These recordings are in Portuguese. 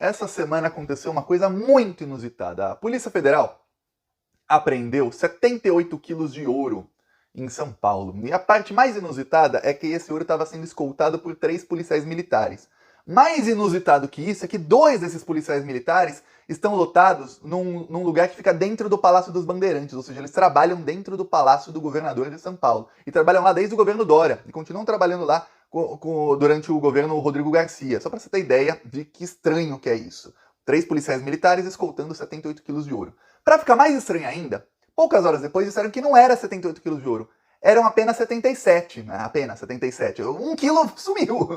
essa semana aconteceu uma coisa muito inusitada. A Polícia Federal apreendeu 78 quilos de ouro em São Paulo. E a parte mais inusitada é que esse ouro estava sendo escoltado por 3 policiais militares. Mais inusitado que isso é que 2 desses policiais militares estão lotados num lugar que fica dentro do Palácio dos Bandeirantes, ou seja, eles trabalham dentro do Palácio do Governador de São Paulo. E trabalham lá desde o governo Dória, e continuam trabalhando lá durante o governo Rodrigo Garcia. Só para você ter ideia de que estranho que é isso. 3 policiais militares escoltando 78 quilos de ouro. Para ficar mais estranho ainda, poucas horas depois disseram que não era 78 quilos de ouro. Eram apenas 77, né? Apenas 77. 1 quilo sumiu.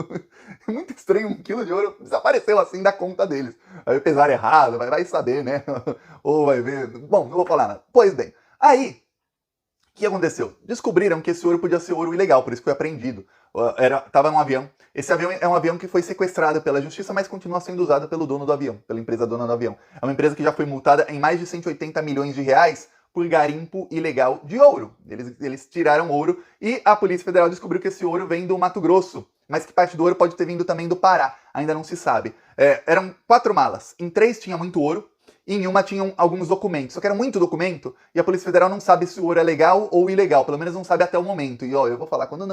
Muito estranho, 1 quilo de ouro desapareceu assim da conta deles. Aí pesaram errado, vai saber, né? Ou vai ver. Bom, não vou falar nada. Pois bem, aí, o que aconteceu? Descobriram que esse ouro podia ser ouro ilegal, por isso foi apreendido. Tava num avião. Esse avião é um avião que foi sequestrado pela justiça, mas continua sendo usado pelo dono do avião, pela empresa dona do avião. É uma empresa que já foi multada em mais de 180 milhões de reais por garimpo ilegal de ouro. Eles tiraram ouro e a Polícia Federal descobriu que esse ouro vem do Mato Grosso, mas que parte do ouro pode ter vindo também do Pará, ainda não se sabe. Eram 4 malas, em 3 tinha muito ouro, e em uma tinham alguns documentos, só que era muito documento, e a Polícia Federal não sabe se o ouro é legal ou ilegal, pelo menos não sabe até o momento. E ó, eu vou falar, quando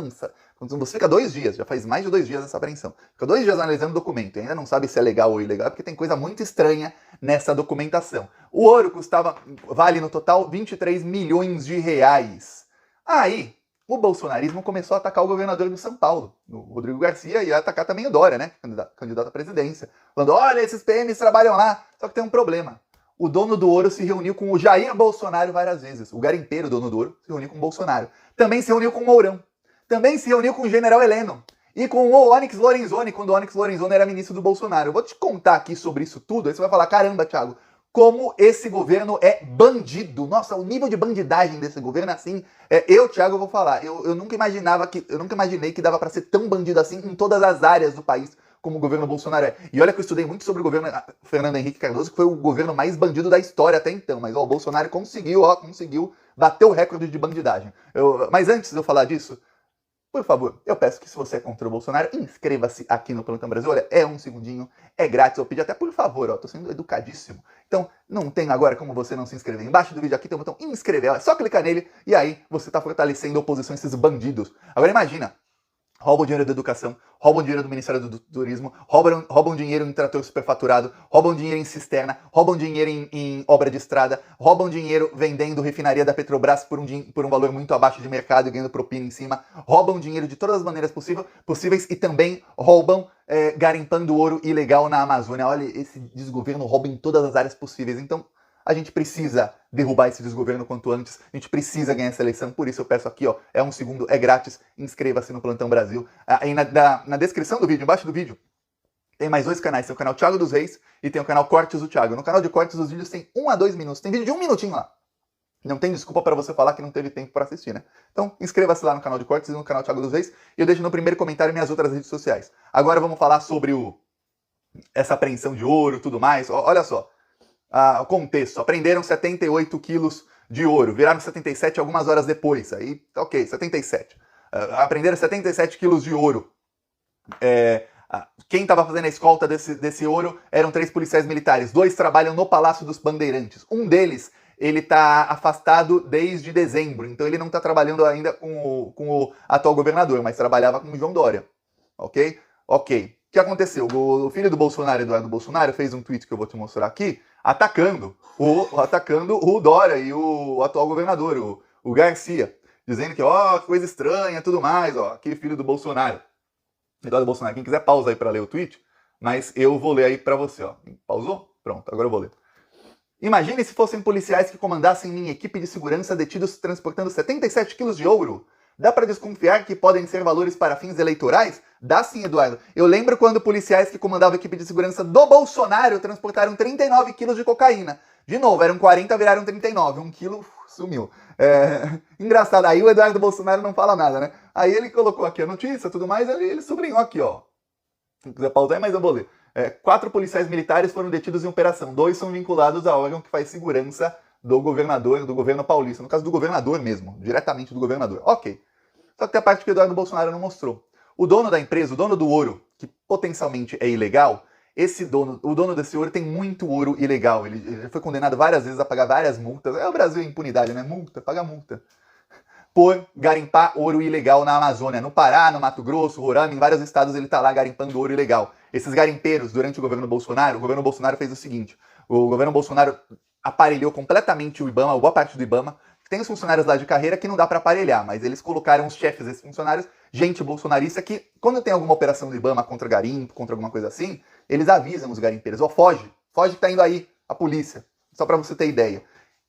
você fica 2 dias, já faz mais de 2 dias essa apreensão, fica 2 dias analisando o documento e ainda não sabe se é legal ou ilegal, é porque tem coisa muito estranha nessa documentação. O ouro vale no total 23 milhões de reais. Aí, o bolsonarismo começou a atacar o governador de São Paulo, o Rodrigo Garcia, e a atacar também o Dória, né, candidato à presidência, falando, olha, esses PMs trabalham lá, só que tem um problema. O dono do ouro se reuniu com o Jair Bolsonaro várias vezes. O garimpeiro, dono do ouro, se reuniu com o Bolsonaro. Também se reuniu com o Mourão. Também se reuniu com o General Heleno. E com o Onyx Lorenzoni, quando o Onyx Lorenzoni era ministro do Bolsonaro. Eu vou te contar aqui sobre isso tudo, aí você vai falar, caramba, Thiago, como esse governo é bandido. Nossa, o nível de bandidagem desse governo é assim. Thiago, vou falar. Eu nunca imaginei que dava para ser tão bandido assim em todas as áreas do país como o governo Bolsonaro é. E olha que eu estudei muito sobre o governo Fernando Henrique Cardoso, que foi o governo mais bandido da história até então. Mas o Bolsonaro conseguiu bater o recorde de bandidagem. Mas antes de eu falar disso, por favor, eu peço que se você é contra o Bolsonaro, inscreva-se aqui no Plantão Brasil. Olha, é 1 segundinho, é grátis. Eu pedi até por favor, tô sendo educadíssimo. Então, não tem agora como você não se inscrever. Embaixo do vídeo aqui tem o botão inscrever. É só clicar nele e aí você tá fortalecendo a oposição a esses bandidos. Agora imagina, roubam dinheiro da educação, roubam dinheiro do Ministério do Turismo, roubam dinheiro em trator superfaturado, roubam dinheiro em cisterna, roubam dinheiro em obra de estrada, roubam dinheiro vendendo refinaria da Petrobras por um valor muito abaixo de mercado e ganhando propina em cima, roubam dinheiro de todas as maneiras possíveis e também roubam garimpando ouro ilegal na Amazônia. Olha, esse desgoverno rouba em todas as áreas possíveis. Então, a gente precisa derrubar esse desgoverno quanto antes, a gente precisa ganhar essa eleição, por isso eu peço aqui, ó, é 1 segundo, é grátis, inscreva-se no Plantão Brasil. Aí na descrição do vídeo, embaixo do vídeo, tem mais 2 canais, tem o canal Thiago dos Reis e tem o canal Cortes do Thiago. No canal de Cortes os vídeos tem 1 a 2 minutos, tem vídeo de 1 minutinho lá. Não tem desculpa para você falar que não teve tempo para assistir, né? Então, inscreva-se lá no canal de Cortes e no canal Thiago dos Reis e eu deixo no primeiro comentário minhas outras redes sociais. Agora vamos falar sobre essa apreensão de ouro e tudo mais. Olha só. O contexto, apreenderam 78 quilos de ouro, viraram 77 algumas horas depois, aí ok, 77. Apreenderam 77 quilos de ouro. Quem estava fazendo a escolta desse ouro eram 3 policiais militares, 2 trabalham no Palácio dos Bandeirantes. Um deles, ele está afastado desde dezembro, então ele não está trabalhando ainda com o atual governador, mas trabalhava com o João Dória, ok? Ok. O que aconteceu? O filho do Bolsonaro, Eduardo Bolsonaro, fez um tweet que eu vou te mostrar aqui, atacando o Dória e o atual governador, o Garcia, dizendo que, ó, coisa estranha, tudo mais, ó, aquele filho do Bolsonaro. Eduardo Bolsonaro, quem quiser pausa aí para ler o tweet, mas eu vou ler aí para você, ó. Pausou? Pronto, agora eu vou ler. Imagine se fossem policiais que comandassem minha equipe de segurança detidos transportando 77 quilos de ouro. Dá para desconfiar que podem ser valores para fins eleitorais? Dá sim, Eduardo. Eu lembro quando policiais que comandavam a equipe de segurança do Bolsonaro transportaram 39 quilos de cocaína. De novo, eram 40, viraram 39. 1 quilo sumiu. Engraçado, aí o Eduardo Bolsonaro não fala nada, né? Aí ele colocou aqui a notícia e tudo mais, ele sublinhou aqui, ó. Se quiser pausar, mas eu vou ler. 4 policiais militares foram detidos em operação. 2 são vinculados ao órgão que faz segurança do governador, do governo paulista. No caso do governador mesmo, diretamente do governador. Ok. Só que tem a parte que o Eduardo Bolsonaro não mostrou. O dono da empresa, o dono do ouro, que potencialmente é ilegal, o dono desse ouro tem muito ouro ilegal. Ele foi condenado várias vezes a pagar várias multas. É o Brasil em impunidade, né? Multa, paga multa. Por garimpar ouro ilegal na Amazônia. No Pará, no Mato Grosso, Roraima, em vários estados ele tá lá garimpando ouro ilegal. Esses garimpeiros, durante o governo Bolsonaro fez o seguinte. O governo Bolsonaro aparelhou completamente o IBAMA, boa parte do IBAMA. Tem os funcionários lá de carreira que não dá para aparelhar, mas eles colocaram os chefes desses funcionários, gente bolsonarista, que quando tem alguma operação do IBAMA contra garimpo, contra alguma coisa assim, eles avisam os garimpeiros, ó, foge que tá indo aí a polícia, só para você ter ideia.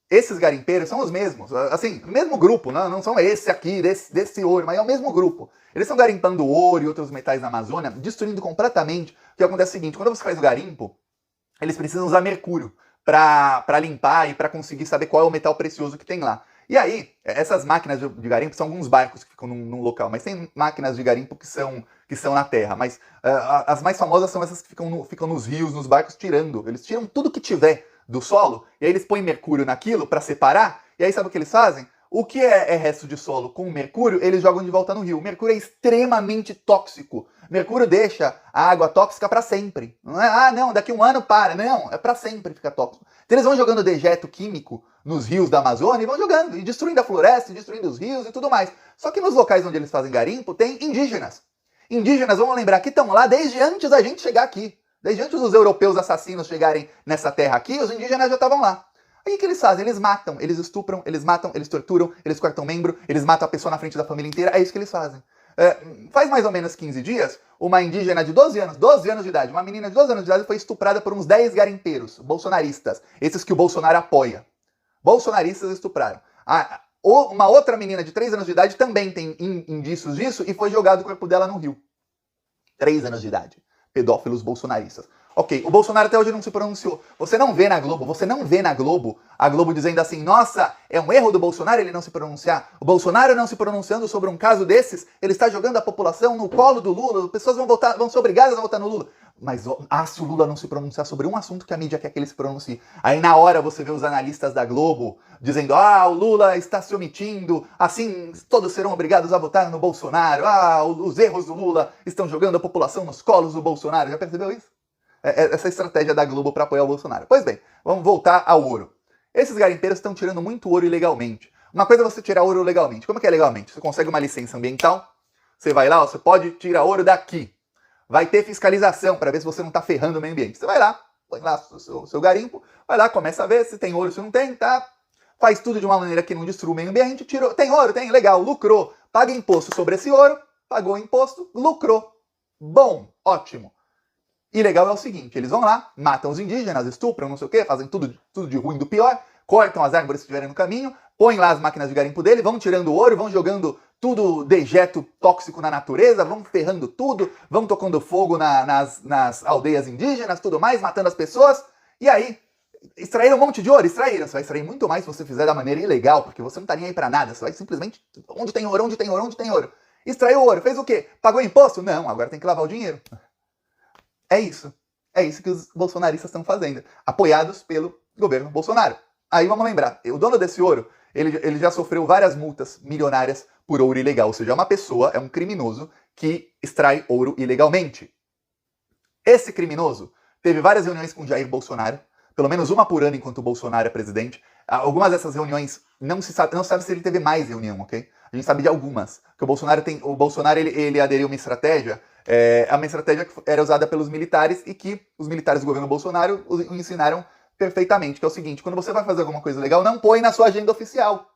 Esses garimpeiros são os mesmos, assim, mesmo grupo, não são esse aqui, desse ouro, mas é o mesmo grupo. Eles estão garimpando ouro e outros metais na Amazônia, destruindo completamente. O que acontece é o seguinte, quando você faz o garimpo, eles precisam usar mercúrio para limpar e para conseguir saber qual é o metal precioso que tem lá. E aí, essas máquinas de garimpo são alguns barcos que ficam num local, mas tem máquinas de garimpo que são na terra. Mas as mais famosas são essas que ficam nos rios, nos barcos, eles tiram tudo que tiver do solo, e aí eles põem mercúrio naquilo para separar, e aí sabe o que eles fazem? O que é resto de solo com mercúrio, eles jogam de volta no rio. O mercúrio é extremamente tóxico. Mercúrio deixa a água tóxica para sempre. Não é, não, daqui um ano para. Não, é para sempre ficar tóxico. Então eles vão jogando dejeto químico nos rios da Amazônia e vão jogando, e destruindo a floresta, e destruindo os rios e tudo mais. Só que nos locais onde eles fazem garimpo, tem indígenas. Indígenas, vamos lembrar, que estão lá desde antes da gente chegar aqui. Desde antes dos europeus assassinos chegarem nessa terra aqui, os indígenas já estavam lá. Aí o que eles fazem? Eles matam, eles estupram, eles matam, eles torturam, eles cortam membro, eles matam a pessoa na frente da família inteira. É isso que eles fazem. Faz mais ou menos 15 dias, uma indígena de 12 anos de idade, uma menina de 12 anos de idade foi estuprada por uns 10 garimpeiros bolsonaristas. Esses que o Bolsonaro apoia. Bolsonaristas estupraram. Uma outra menina de 3 anos de idade também tem indícios disso e foi jogado o corpo dela no rio. 3 anos de idade. Pedófilos bolsonaristas. Ok, o Bolsonaro até hoje não se pronunciou. Você não vê na Globo a Globo dizendo assim, nossa, é um erro do Bolsonaro ele não se pronunciar. O Bolsonaro não se pronunciando sobre um caso desses, ele está jogando a população no colo do Lula, as pessoas vão ser obrigadas a votar no Lula. Mas se o Lula não se pronunciar sobre um assunto que a mídia quer que ele se pronuncie. Aí na hora você vê os analistas da Globo dizendo, o Lula está se omitindo, assim todos serão obrigados a votar no Bolsonaro, os erros do Lula estão jogando a população nos colos do Bolsonaro. Já percebeu isso? Essa estratégia da Globo para apoiar o Bolsonaro. Pois bem, vamos voltar ao ouro. Esses garimpeiros estão tirando muito ouro ilegalmente. Uma coisa é você tirar ouro legalmente. Como que é legalmente? Você consegue uma licença ambiental, você vai lá, você pode tirar ouro daqui. Vai ter fiscalização para ver se você não está ferrando o meio ambiente. Você vai lá, põe lá o seu garimpo, vai lá, começa a ver se tem ouro, se não tem, tá? Faz tudo de uma maneira que não destrua o meio ambiente, tirou, tem ouro, tem, legal, lucrou. Paga imposto sobre esse ouro, pagou imposto, lucrou. Bom, ótimo. Ilegal é o seguinte, eles vão lá, matam os indígenas, estupram, não sei o quê, fazem tudo de ruim do pior, cortam as árvores que estiverem no caminho, põem lá as máquinas de garimpo dele, vão tirando ouro, vão jogando tudo dejeto tóxico na natureza, vão ferrando tudo, vão tocando fogo nas aldeias indígenas, tudo mais, matando as pessoas, e aí, extraíram um monte de ouro, extraíram, você vai extrair muito mais se você fizer da maneira ilegal, porque você não tá nem aí pra nada, você vai simplesmente, onde tem ouro, onde tem ouro, onde tem ouro. Extraiu ouro, fez o quê? Pagou imposto? Não, agora tem que lavar o dinheiro. É isso que os bolsonaristas estão fazendo, apoiados pelo governo Bolsonaro. Aí vamos lembrar, o dono desse ouro, ele já sofreu várias multas milionárias por ouro ilegal, ou seja, é uma pessoa, é um criminoso que extrai ouro ilegalmente. Esse criminoso teve várias reuniões com Jair Bolsonaro, pelo menos uma por ano enquanto o Bolsonaro é presidente. Algumas dessas reuniões não se sabe se ele teve mais reunião, ok? A gente sabe de algumas. Que o Bolsonaro ele aderiu a uma estratégia que era usada pelos militares e que os militares do governo Bolsonaro o ensinaram perfeitamente, que é o seguinte, quando você vai fazer alguma coisa legal, não põe na sua agenda oficial.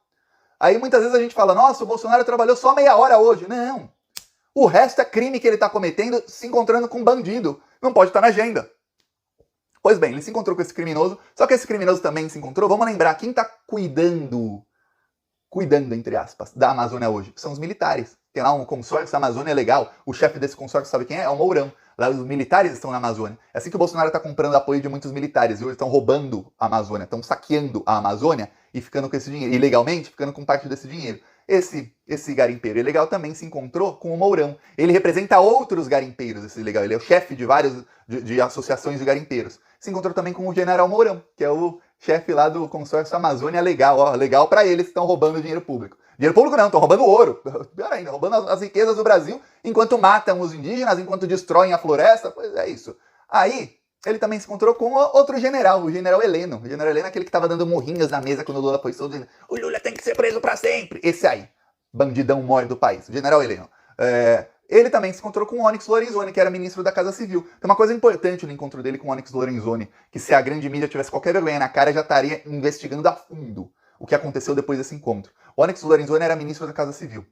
Aí muitas vezes a gente fala, nossa, o Bolsonaro trabalhou só meia hora hoje. Não. O resto é crime que ele está cometendo se encontrando com um bandido. Não pode estar na agenda. Pois bem, ele se encontrou com esse criminoso, só que esse criminoso também se encontrou, vamos lembrar, quem está cuidando, entre aspas, da Amazônia hoje? São os militares. Tem lá um consórcio Amazônia legal, o chefe desse consórcio sabe quem é? É o Mourão. Lá os militares estão na Amazônia. É assim que o Bolsonaro está comprando apoio de muitos militares, viu? Eles estão roubando a Amazônia, estão saqueando a Amazônia e ficando com esse dinheiro, ilegalmente, ficando com parte desse dinheiro. Esse garimpeiro ilegal também se encontrou com o Mourão. Ele representa outros garimpeiros, esse ilegal. Ele é o chefe de várias de associações de garimpeiros. Se encontrou também com o general Mourão, que é o chefe lá do consórcio Amazônia Legal. Ó, legal para eles que estão roubando dinheiro público. Dinheiro público não, estão roubando ouro. Pior ainda, roubando as riquezas do Brasil, enquanto matam os indígenas, enquanto destroem a floresta. Pois é isso. Aí, ele também se encontrou com outro general, o general Heleno. O general Heleno é aquele que estava dando morrinhas na mesa quando o Lula foi solto, dizendo: o Lula tem que ser preso para sempre. Esse aí, bandidão mor do país, o general Heleno. Ele também se encontrou com o Onyx Lorenzoni, que era ministro da Casa Civil. Tem uma coisa importante no encontro dele com o Onyx Lorenzoni, que se a grande mídia tivesse qualquer vergonha na cara, já estaria investigando a fundo o que aconteceu depois desse encontro. O Onyx Lorenzoni era ministro da Casa Civil.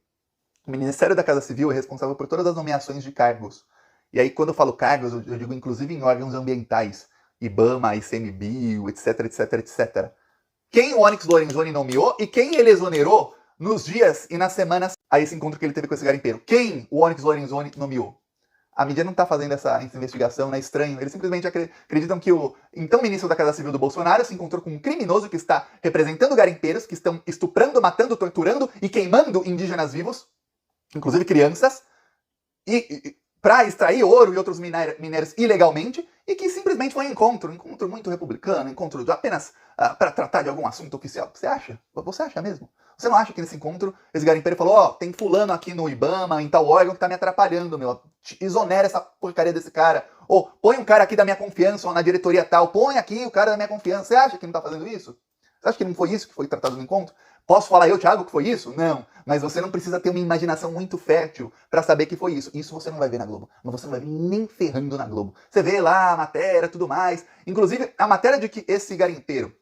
O Ministério da Casa Civil é responsável por todas as nomeações de cargos. E aí, quando eu falo cargos, eu digo inclusive em órgãos ambientais. IBAMA, ICMBio, etc, etc, etc. Quem o Onyx Lorenzoni nomeou e quem ele exonerou nos dias e nas semanas a esse encontro que ele teve com esse garimpeiro. Quem o Onyx Lorenzoni nomeou? A mídia não está fazendo essa investigação, não é estranho. Eles simplesmente acreditam que o então ministro da Casa Civil do Bolsonaro se encontrou com um criminoso que está representando garimpeiros, que estão estuprando, matando, torturando e queimando indígenas vivos, inclusive crianças, para extrair ouro e outros minérios ilegalmente, e que simplesmente foi um encontro muito republicano, encontro apenas para tratar de algum assunto oficial. Você acha? Você acha mesmo? Você não acha que nesse encontro esse garimpeiro falou: tem fulano aqui no IBAMA, em tal órgão, que tá me atrapalhando, meu, exonera essa porcaria desse cara, ou põe um cara aqui da minha confiança, ou na diretoria tal, põe aqui o cara da minha confiança. Você acha que não tá fazendo isso? Você acha que não foi isso que foi tratado no encontro? Posso falar eu, Thiago, que foi isso? Não. Mas você não precisa ter uma imaginação muito fértil para saber que foi isso. Isso você não vai ver na Globo. Mas você não vai ver nem ferrando na Globo. Você vê lá a matéria, tudo mais. Inclusive, a matéria de que esse garimpeiro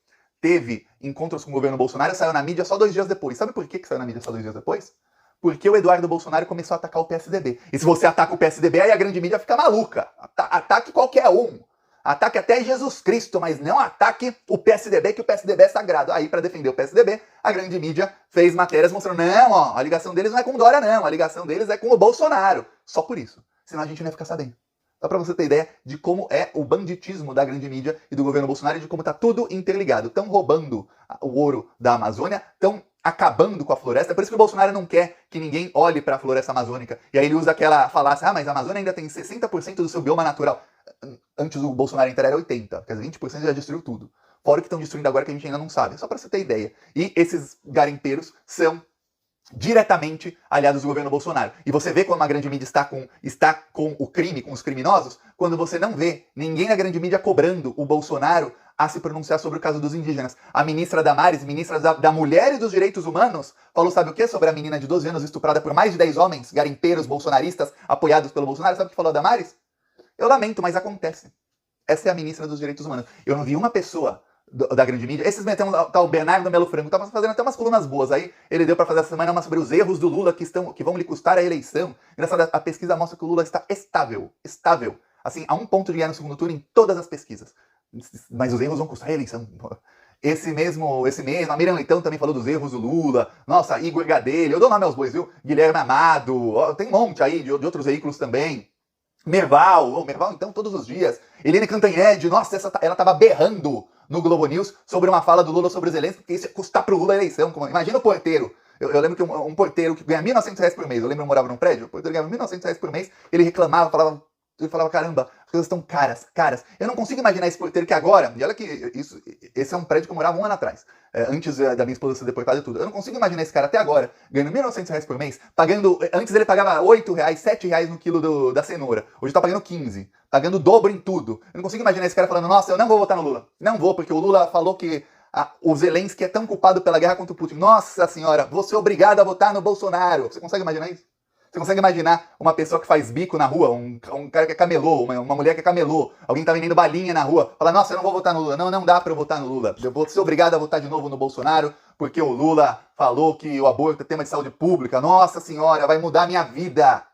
teve encontros com o governo Bolsonaro saiu na mídia só 2 dias depois. Sabe por que saiu na mídia só 2 dias depois? Porque o Eduardo Bolsonaro começou a atacar o PSDB. E se você ataca o PSDB, aí a grande mídia fica maluca. Ataque qualquer um. Ataque até Jesus Cristo, mas não ataque o PSDB, que o PSDB é sagrado. Aí, para defender o PSDB, a grande mídia fez matérias mostrando: não, ó, a ligação deles não é com o Dória, não. A ligação deles é com o Bolsonaro. Só por isso. Senão a gente não ia ficar sabendo. Só para você ter ideia de como é o banditismo da grande mídia e do governo Bolsonaro e de como tá tudo interligado. Estão roubando o ouro da Amazônia, estão acabando com a floresta. É por isso que o Bolsonaro não quer que ninguém olhe para a floresta amazônica. E aí ele usa aquela falácia: mas a Amazônia ainda tem 60% do seu bioma natural. Antes o Bolsonaro entrar era 80%, quer dizer, 20% já destruiu tudo. Fora o que estão destruindo agora que a gente ainda não sabe. Só para você ter ideia. E esses garimpeiros são diretamente aliados do governo Bolsonaro. E você vê como a grande mídia está com o crime, com os criminosos, quando você não vê ninguém na grande mídia cobrando o Bolsonaro a se pronunciar sobre o caso dos indígenas. A ministra Damares, ministra da Mulher e dos Direitos Humanos, falou sabe o que sobre a menina de 12 anos estuprada por mais de 10 homens, garimpeiros bolsonaristas, apoiados pelo Bolsonaro? Sabe o que falou a Damares? Eu lamento, mas acontece. Essa é a ministra dos Direitos Humanos. Eu não vi uma pessoa da grande mídia. Esses metem o Bernardo Melo Franco, tava fazendo até umas colunas boas. Aí ele deu para fazer essa semana uma sobre os erros do Lula que vão lhe custar a eleição. Engraçado, a pesquisa mostra que o Lula está estável. Assim, a um ponto de ganhar no segundo turno em todas as pesquisas. Mas os erros vão custar a eleição. Esse mês, a Miriam Leitão também falou dos erros do Lula. Nossa, Igor Gadelha, eu dou nome aos bois, viu? Guilherme Amado, tem um monte aí de outros veículos também. Merval então todos os dias. Helene Cantanhede, nossa, ela tava berrando no Globo News sobre uma fala do Lula sobre os Zelensky, porque isso ia custar pro Lula a eleição. Imagina o porteiro. Eu lembro que um porteiro que ganha R$1.900 por mês, eu lembro que eu morava num prédio, o porteiro ganhava R$1.900 por mês, ele reclamava, falava, caramba, as coisas estão caras. Eu não consigo imaginar esse porteiro que agora, e olha que esse é um prédio que eu morava 1 ano atrás, antes da minha esposa ser deportada e tudo. Eu não consigo imaginar esse cara até agora, ganhando R$1.900 por mês, antes ele pagava R$8, R$7 no quilo da cenoura, hoje tá pagando 15, pagando o dobro em tudo. Eu não consigo imaginar esse cara falando: nossa, eu não vou votar no Lula. Não vou, porque o Lula falou que o Zelensky é tão culpado pela guerra contra o Putin. Nossa senhora, vou ser obrigado a votar no Bolsonaro. Você consegue imaginar isso? Você consegue imaginar uma pessoa que faz bico na rua, um cara que é camelô, uma mulher que é camelô, alguém que tá vendendo balinha na rua, fala: nossa, eu não vou votar no Lula. Não dá pra eu votar no Lula. Eu vou ser obrigado a votar de novo no Bolsonaro, porque o Lula falou que o aborto é tema de saúde pública. Nossa senhora, vai mudar a minha vida.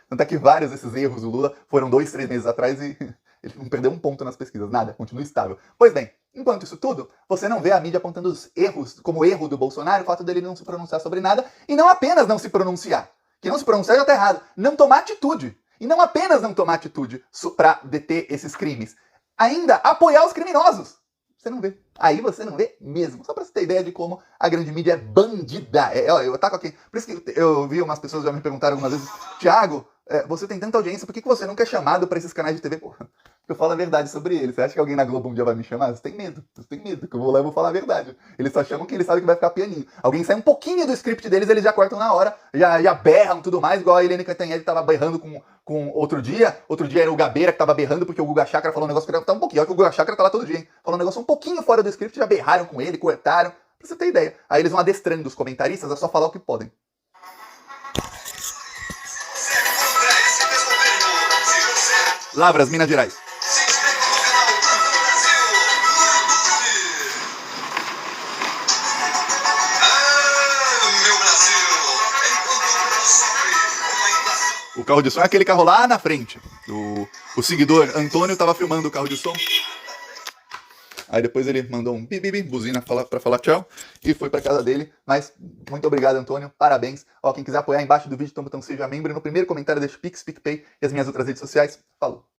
Tanto é que vários desses erros do Lula foram 2, 3 meses atrás e ele não perdeu um ponto nas pesquisas, nada, continua estável. Pois bem, enquanto isso tudo, você não vê a mídia apontando os erros como erro do Bolsonaro, o fato dele não se pronunciar sobre nada, e não apenas não se pronunciar, que não se pronunciar já tá errado, não tomar atitude. E não apenas não tomar atitude para deter esses crimes, ainda apoiar os criminosos. Você não vê. Aí você não vê mesmo. Só pra você ter ideia de como a grande mídia é bandida. Eu ataco aqui. Por isso que eu vi umas pessoas já me perguntaram algumas vezes: Thiago, você tem tanta audiência, por que você nunca é chamado pra esses canais de TV? Porra, porque eu falo a verdade sobre eles. Você acha que alguém na Globo um dia vai me chamar? Você tem medo que eu vou lá e vou falar a verdade. Eles só chamam que eles sabem que vai ficar pianinho. Alguém sai um pouquinho do script deles, eles já cortam na hora, já berram tudo mais, igual a Helene Cantanhede tava berrando com com outro dia era o Gabeira que tava berrando porque o Guga Chakra falou um negócio que tá um pouquinho, olha que o Guga Chakra tá lá todo dia, hein? Falou um negócio um pouquinho fora do script, já berraram com ele, cortaram, pra você ter ideia. Aí eles vão adestrando os comentaristas a só falar o que podem. Lavras, Minas Gerais. O carro de som é aquele carro lá na frente. O seguidor Antônio tava filmando o carro de som. Aí depois ele mandou um bibi, buzina pra falar tchau. E foi pra casa dele. Mas muito obrigado, Antônio. Parabéns. Ó, quem quiser apoiar embaixo do vídeo, então seja membro. No primeiro comentário deixa o Pix, PicPay e as minhas outras redes sociais. Falou.